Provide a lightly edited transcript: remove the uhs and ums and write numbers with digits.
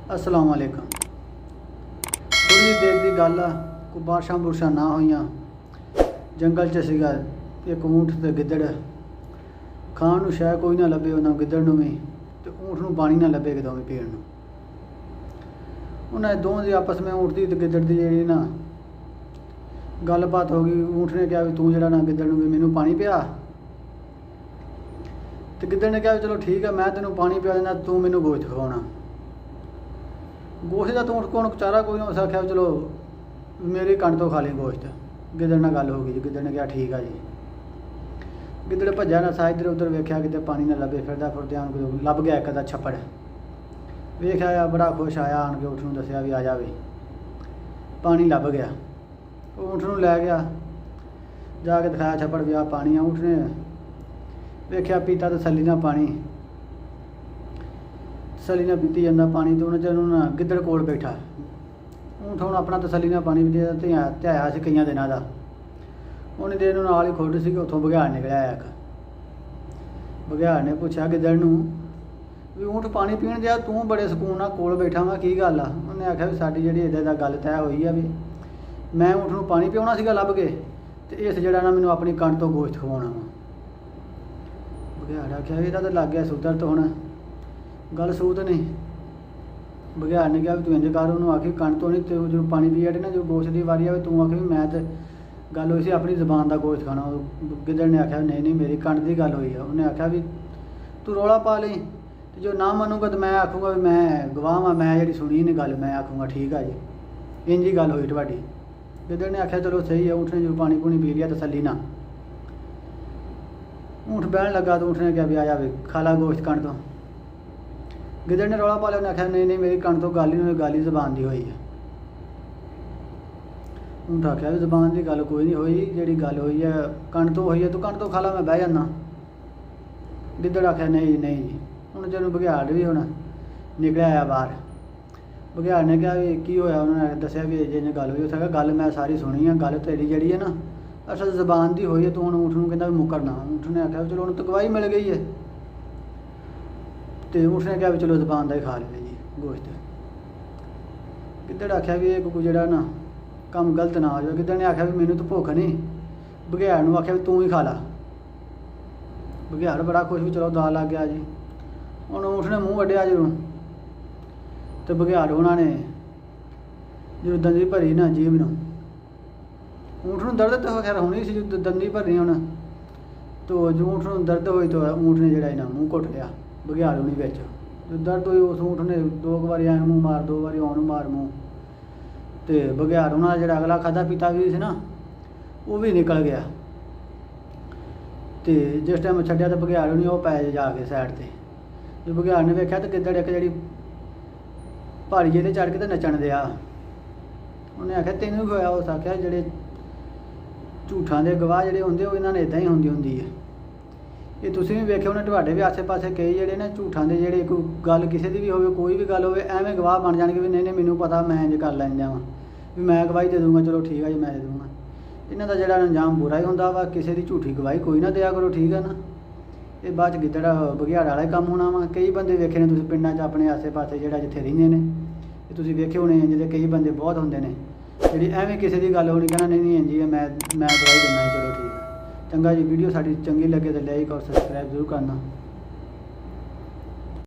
अस्सलाम वालेकुम। थोड़ी देर की गल आ, कोई बारिशां बुरशां ना होइयां, जंगल च सीगा एक ऊँट ते गिद्दड़, खाण नूं शै कोई ना लभे उन्हां गिद्दड़ नूं भी ते ऊँट नूं पानी ना लभे कितों भी पीण नूं। उन्हां दोवां दी आपस में ऊँट दी ते गिद्दड़ दी जिहड़ी ना गलबात हो गई। ऊँट ने कहा भी तू जिहड़ा ना गिद्दड़ नूं भी मैनूं पानी पिया, ते गिद्दड़ ने कहा भी चलो ठीक है मैं तैनूं पानी पिया देना, तू मैनूं गोश्त खवाउणा। गोश्त का तो ऊँट को चारा कोई नहीं, उस आख्या चलो मेरी कंड तो खा ली गोश्त। गिद्दड़ नाल गल हो गई जी, गिद्दड़ ने कहा ठीक है जी। गिद्दड़ भज्या ना सा इधर उधर वेख्या किते पानी ना लभे, फिरदा फुरदे आन के लभ गया एक अद्धा छप्पड़, वेख्या बड़ा खुश आया, आन के ऊँट नूं दस्सिया भी आ जा भी पानी लभ गया। ऊँट नूं लै गया, जाके दिखाया छप्पड़ भी आ पानी आ। ऊँट ने वेख्या पीता तसल्ली नाल पानी, तसल्ली नाल पीती जांदा पानी, तो उन्हें चलो ना गिद्दड़ कोल बैठा। ऊँट हुण अपना तसल्ली नाल पानी पींदा ध्याया सी कईयां दिनां दा। उन्हें देर नूं नाल ही खुड सी, उत्थों बघियाड़ निकलिया एक। बघियाड़ ने पुछया गिद्दड़ नूं भी ऊँट पानी पीण दिया, तूं बड़े सकून नाल कोल बैठा वा, की गल आ? उन्हें आख्या भी साडी जिहड़ी इदां दा गल तैऽ होई आ भी मैं ऊँट नूं पानी पिआउणा सीगा लभ के, ते इस जिहड़ा ना मैनूं अपनी कंड तो गोश्त खवाउणा वा। बघियाड़ आख्या इहदा तां लग गया सुधर, तो हुण गल सूत नहीं। बघियाड़ ने कहा भी तू इंज कर, उन्होंने आखी कंड तो नहीं, तो जो पानी पी हटे ना जो गोश्त की वारी आए, तू आखी भी मैं तो गल हुई सी अपनी जबान का गोश्त खाना। गिद्दड़ ने आख्या नहीं नहीं मेरी कंड की गल हुई है। उन्हें आख्या भी तू रौला पा ली, तो जो ना मनूगा तो मैं आखूँगा भी मैं गवाह हाँ, मैं जी सुनी नहीं गल, मैं आखूँगा ठीक है जी इंज ही गल हुई तुहाडी। गिद्दड़ ने आख्या चलो सही है। ऊँट ने जो पानी पूनी पी लिया तसल्ली ना, ऊँट बहन लगा तो ऊँट ने कहा भी आ जा भी खा ला गोश्त कंड तो। गिद्दड़ ने रौला पा लिया, उन्हें आख्या नहीं नहीं मेरी कंड तो गल ही नहीं, गल ही जबान की हुई है। ऊँट आख्या भी जबान की गल कोई नहीं हुई, जी गल हुई है कंड तो हुई है, तू कंड तो खा ला मैं बह जाना। गिद्दड़ आख्या नहीं नहीं जी। हूँ चलो बघियाड़ भी हूँ निकलिया आया बाहर। बघियाड़ ने कहा भी की होया, उन्होंने दस्सिया भी जिन्हें गल हुई। उस आख्या गल मैं सारी सुनी है, गल तेरी जी है ना असल जबान की हुई है, तू हूँ ऊँट नूं कहंदा भी मुकरना। ऊँट ने आख्या भी चलो हूँ तो गवाही मिल गई है, तो ऊँट ने कहा भी चलो जबान का ही खा लें जी गोश्त। गिद्दड़ आख्या भी एक कोई जिहड़ा ना काम गलत ना हो जाए। गिद्दड़ ने आख्या भी मैनूं तो भुख नहीं, बघियाड़ नूं आख्या भी तू ही खा ला। बघियाड़ बड़ा खुश भी चलो दाल लग गया जी। हुण ऊँट ने मूँह वड्डिया जो, तो बघियाड़ उन्होंने जो दंदी भरी ना जीभ नूं, ऊँट नूं दर्द तो खैर होनी सी जो दंदी भरी हुण, तो जो ऊँट नूं दर्द हुई तो ऊँट ने जिहड़ा ना मूँह घुट लिया बघियाड़ नूं विच। जो दर्द हुई उस ऊँट ने दो बारी ऐ मूँह मार, दो बारी आउण मार मूँह, तो बघियाड़ उन्होंने जिहड़ा अगला खाधा पीता भी सी ना वो भी निकल गया। तो जिस टाइम छड्डिया तो बघियाड़ नहीं वो पै जाके साइड ते। जो बघियाड़ ने वेख्या तो गिद्दड़ एक जी पहाड़ी जिहते चढ़ के तो नचण दिया। उन्हें आख्या तेनों भी होया? उस आख्या जिहड़े झूठां दे गवाह जिहड़े हुंदे वो इन्हां ने इदां ही हुंदी है। ये तुसीं भी वेख्या होना तुहाडे भी आसे पासे कई जिहड़े ना झूठां दे जिहड़े कोई गल किसी दी भी होवे, कोई भी गल होवे, एवें गवाह बन जाणगे भी नहीं नहीं मैनूं पता मैं इंज कर लैंदा वां भी मैं गवाही दे दूँगा, चलो ठीक है जी मैं दे दूँगा। इन्हां दा जिहड़ा अंजाम बुरा ही हुंदा वा, किसी दी झूठी गवाही कोई ना दिया करो, ठीक है ना। ये बाद च गिद्दड़ बघियाड़ वाला ही कम होना वा। कई बंदे वेखे ने तुसीं पिंडां च अपने आसे पासे जिहड़ा जिथे रहिंदे ने, तुसीं वेखे होने इंज दे कई बंदे बहुत हुंदे ने जिहड़ी एवें किसी दी गल होनी कहना नहीं नहीं इंज ही है मैं गवाही दिंदा, चलो ठीक है। चंगा जी, वीडियो साडी चंगी लगे तो लाइक और सबसक्राइब जरूर करना।